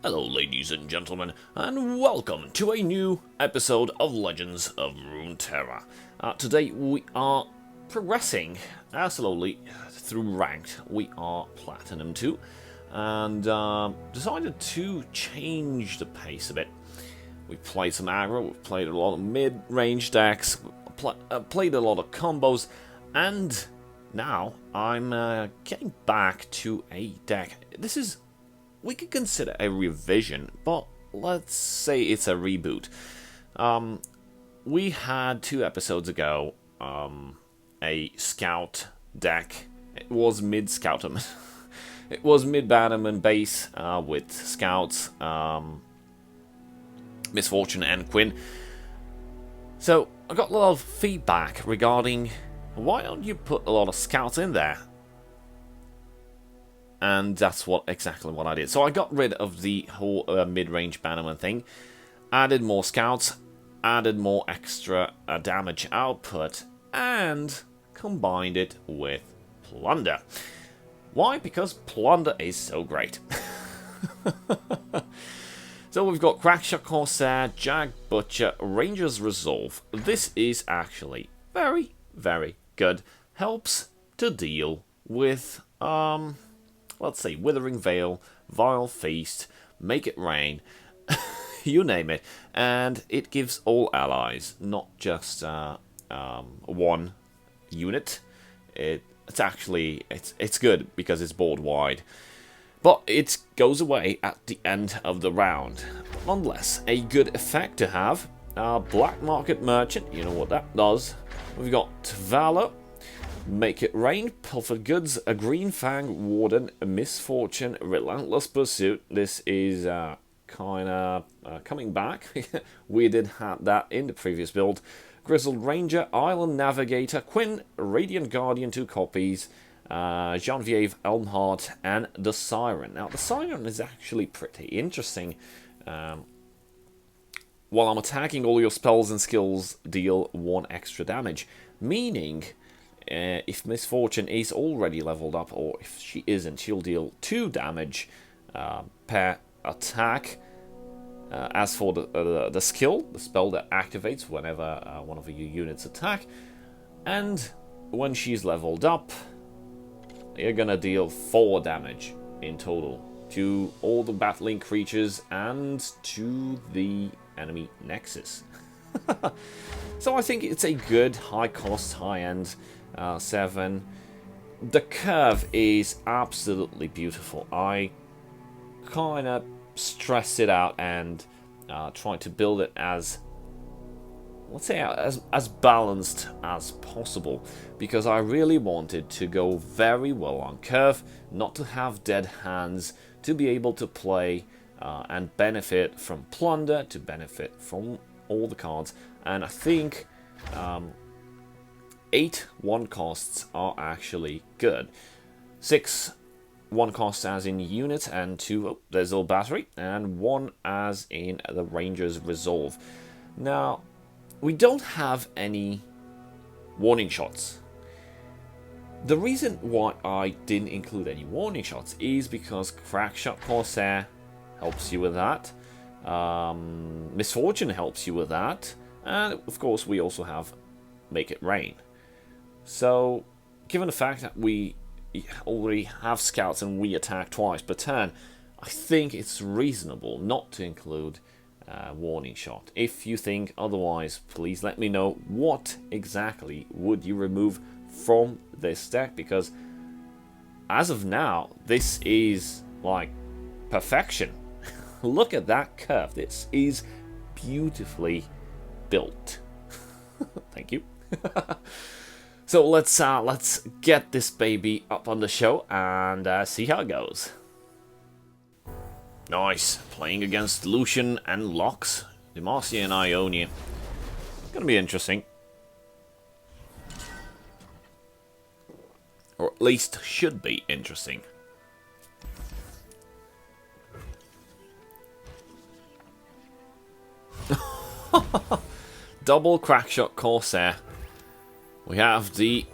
Hello ladies and gentlemen, and welcome to a new episode of Legends of Runeterra. Today we are progressing slowly through ranked. We are Platinum 2, and decided to change the pace a bit. We played some aggro, we played a lot of mid-range decks, played a lot of combos, and now I'm getting back to a deck. We could consider a revision, but let's say it's a reboot. We had 2 episodes ago a scout deck. It was mid-scoutum. It was mid-bannerman base with scouts, Misfortune and Quinn. So I got a lot of feedback regarding why don't you put a lot of scouts in there? And that's exactly what I did. So I got rid of the whole mid-range bannerman thing, added more scouts, added more extra damage output, and combined it with Plunder. Why? Because Plunder is so great. So we've got Crackshot Corsair, Jag Butcher, Ranger's Resolve. This is actually very, very good. Helps to deal with let's say Withering Veil, Vile Feast, Make It Rain, you name it, and it gives all allies, not just one unit. It's actually it's good because it's board wide, but it goes away at the end of the round. Nonetheless, a good effect to have. Black Market Merchant, you know what that does. We've got Valor, Make It Rain, Pilfer Goods, a Green Fang, Warden, a Misfortune, Relentless Pursuit. This is kind of coming back. We did have that in the previous build. Grizzled Ranger, Island Navigator, Quinn, Radiant Guardian, 2 copies, Genevieve, Elmhart, and the Siren. Now, the Siren is actually pretty interesting. While I'm attacking, all your spells and skills deal 1 extra damage, meaning if Misfortune is already leveled up, or if she isn't, she'll deal 2 damage per attack. As for the skill, the spell that activates whenever one of your units attack, and when she's leveled up, you're gonna deal 4 damage in total to all the battling creatures and to the enemy nexus. So I think it's a good high cost, high end 7. The curve is absolutely beautiful. I kind of stress it out and try to build it as, let's say, as balanced as possible, because I really wanted to go very well on curve, not to have dead hands, to be able to play and benefit from Plunder, to benefit from all the cards. And I think 8 1 costs are actually good. 6 1 costs as in unit, and 2, there's all battery, and 1 as in the Ranger's Resolve. Now, we don't have any warning shots. The reason why I didn't include any warning shots is because Crackshot Corsair helps you with that, Misfortune helps you with that, and of course we also have Make It Rain. So, given the fact that we already have scouts and we attack twice per turn, I think it's reasonable not to include warning shot. If you think otherwise, please let me know. What exactly would you remove from this deck? Because as of now, this is like perfection. Look at that curve. This is beautifully built. Thank you. So let's get this baby up on the show and see how it goes. Nice. Playing against Lucian and Lox, Demacia and Ionia. Gonna be interesting. Or at least should be interesting. Double Crackshot Corsair. We have the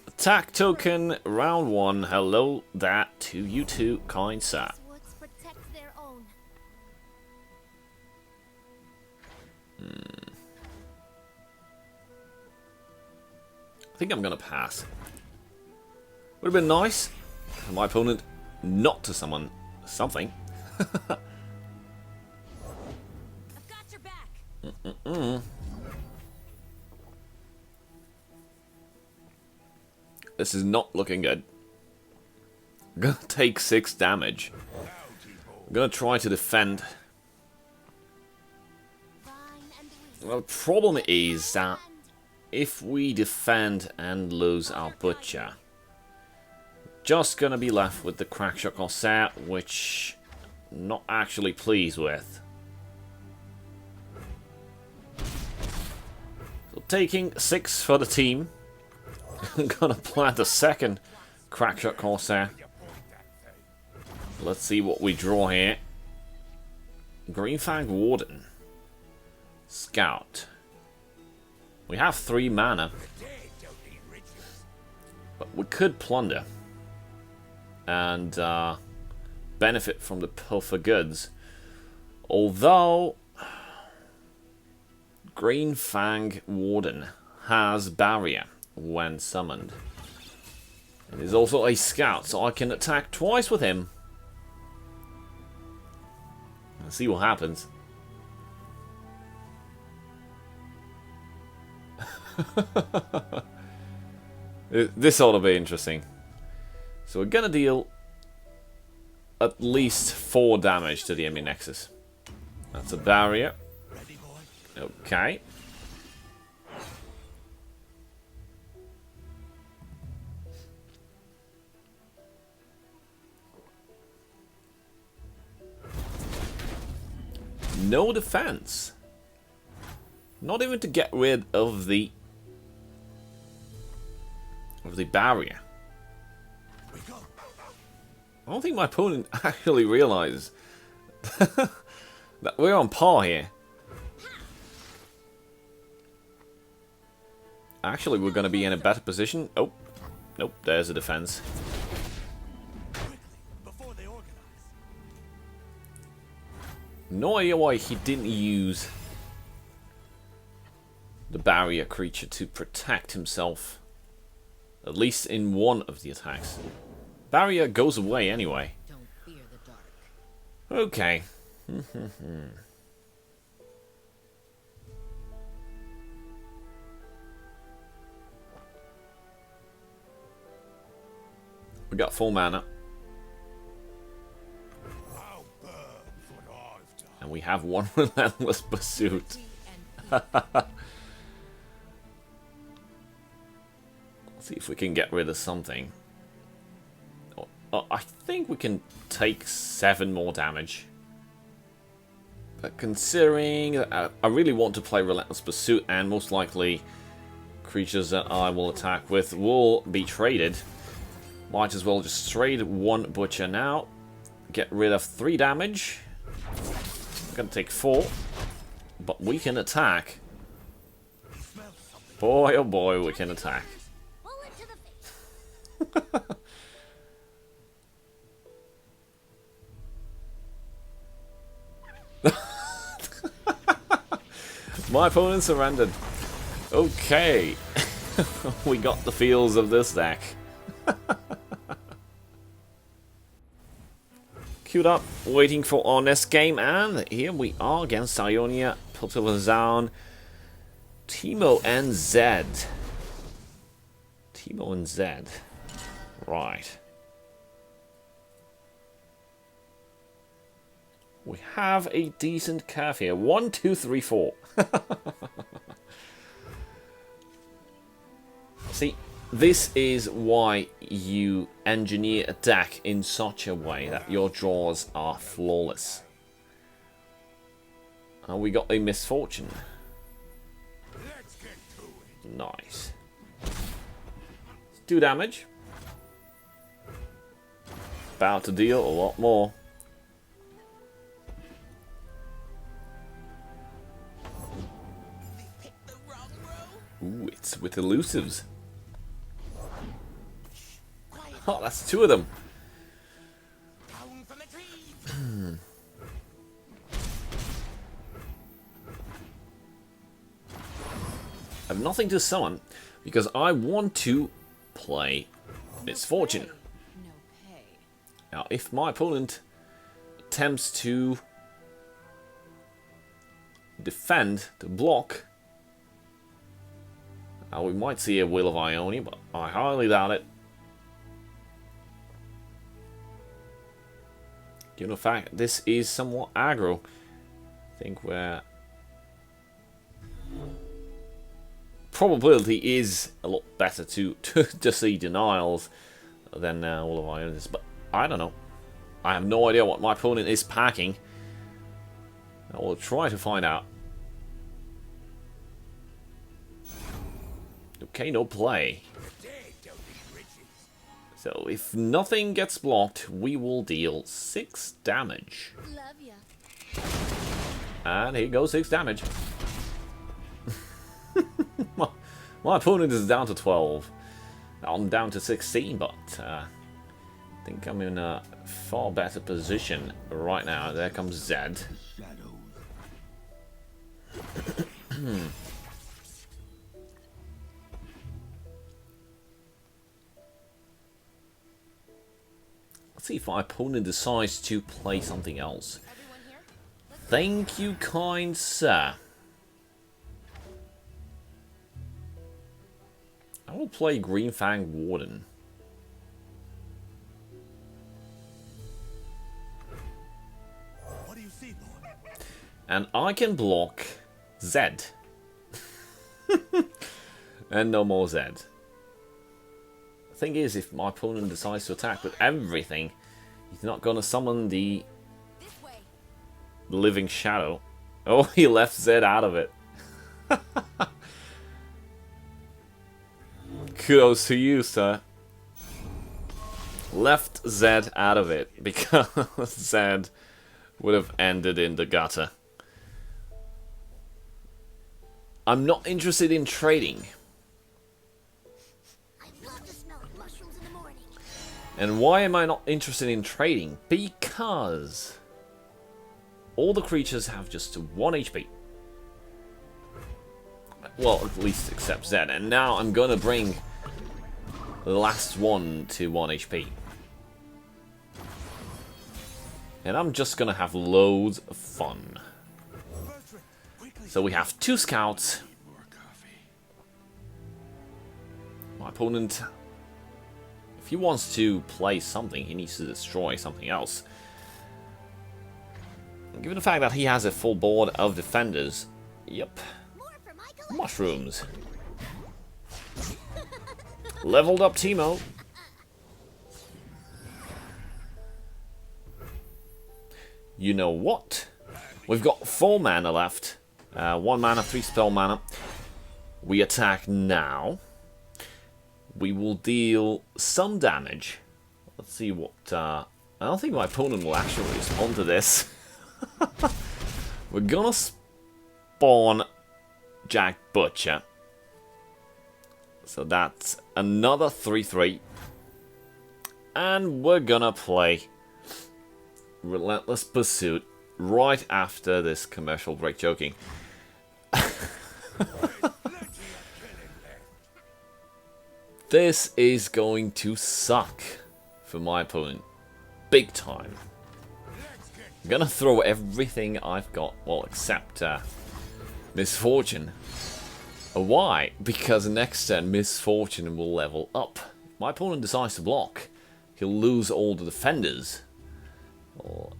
attack token, round 1. Hello that to you too, kind sir. I think I'm gonna pass. Would have been nice for my opponent not to summon something. I've got your back. This is not looking good. I'm gonna take 6 damage. I'm gonna try to defend. Well, the problem is that if we defend and lose our butcher, just gonna be left with the Crackshot Corsair, which I'm not actually pleased with. So taking 6 for the team. I'm gonna plant a second Crackshot Corsair. Let's see what we draw here. Greenfang Warden. Scout. We have 3 mana. But we could Plunder. And benefit from the pilfer goods. Although Greenfang Warden has barrier when summoned. And he's also a scout, so I can attack twice with him. Let's see what happens. This ought to be interesting. So we're gonna deal at least 4 damage to the enemy nexus. That's a barrier. Okay. No defense. Not even to get rid of the barrier. I don't think my opponent actually realized that we're on par here. Actually, we're going to be in a better position. Oh, nope, there's a defense. No idea why he didn't use the barrier creature to protect himself. At least in one of the attacks. Barrier goes away anyway. Don't fear the dark. Okay. We got full mana. And we have 1 Relentless Pursuit. Let's see if we can get rid of something. I think we can take 7 more damage. But considering I really want to play Relentless Pursuit, and most likely creatures that I will attack with will be traded, might as well just trade 1 Butcher now. Get rid of 3 damage. Gonna take 4, but we can attack. Boy, oh boy, we can attack. My opponent surrendered. Okay. We got the feels of this deck. Queued up, waiting for our next game, and here we are against Ionia, Piltover, Teemo and Zed. Teemo and Zed. Right. We have a decent curve here. 1, 2, 3, 4. See, this is why you engineer a deck in such a way that your draws are flawless. And we got a misfortune. Nice. 2 damage. About to deal a lot more. Ooh, it's with elusives. Oh, that's 2 of them. have nothing to summon because I want to play Misfortune. No pay. Now, if my opponent attempts to defend, to block, we might see a Will of Ionia, but I highly doubt it. Given the fact this is somewhat aggro, I think where probability is a lot better to see denials than Will of Ionia, but I don't know. I have no idea what my opponent is packing. I will try to find out. Okay, no play. So if nothing gets blocked, we will deal 6 damage. Love ya. And here goes 6 damage. my opponent is down to 12. I'm down to 16, but I think I'm in a far better position right now. There comes Zed. Let's see if my opponent decides to play something else. Thank you, kind sir. I will play Green Fang Warden. What do you see, boy? And I can block Zed. And no more Zed. The thing is, if my opponent decides to attack with everything, he's not gonna summon the This way. Living Shadow. Oh, he left Zed out of it. Kudos to you, sir. Left Zed out of it because Zed would have ended in the gutter. I'm not interested in trading. I love the smell of mushrooms in the morning. And why am I not interested in trading? Because all the creatures have just 1 HP. Well, at least except Zed. And now I'm gonna bring the last one to 1 HP. And I'm just gonna have loads of fun. So we have 2 scouts. My opponent, if he wants to play something, he needs to destroy something else. Given the fact that he has a full board of defenders, yep, More for my collection. mushrooms. Leveled up Teemo. You know what? We've got 4 mana left. 1 mana, 3 spell mana. We attack now. We will deal some damage. Let's see what... I don't think my opponent will actually respond to this. We're gonna spawn Jack Butcher. So that's another 3/3. And we're gonna play Relentless Pursuit right after this commercial break. Joking. This is going to suck for my opponent. Big time. I'm gonna throw everything I've got, well, except Misfortune. Why? Because next turn Misfortune will level up. If my opponent decides to block, he'll lose all the defenders. Oh.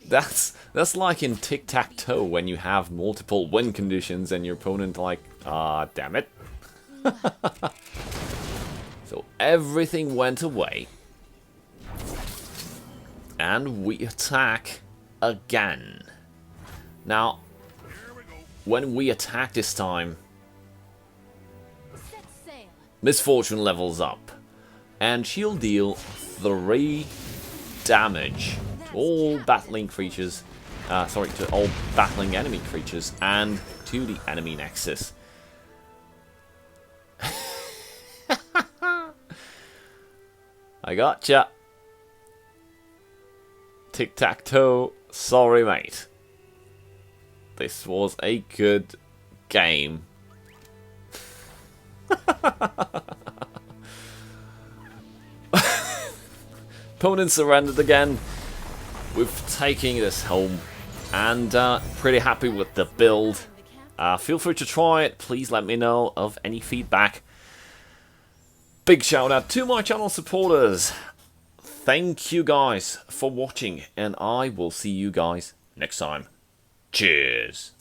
That's like in tic-tac-toe when you have multiple win conditions and your opponent like, damn it. So everything went away. And we attack again. Now, when we attack this time, Set sail. Misfortune levels up. And she'll deal 3 damage to all battling creatures. To all battling enemy creatures and to the enemy nexus. I gotcha. Tic-tac-toe. Sorry, mate. This was a good game Opponent surrendered again. With taking this home. And pretty happy with the build. Feel free to try it. Please let me know of any feedback. Big shout out to my channel supporters. Thank you guys for watching. And I will see you guys next time. Cheers.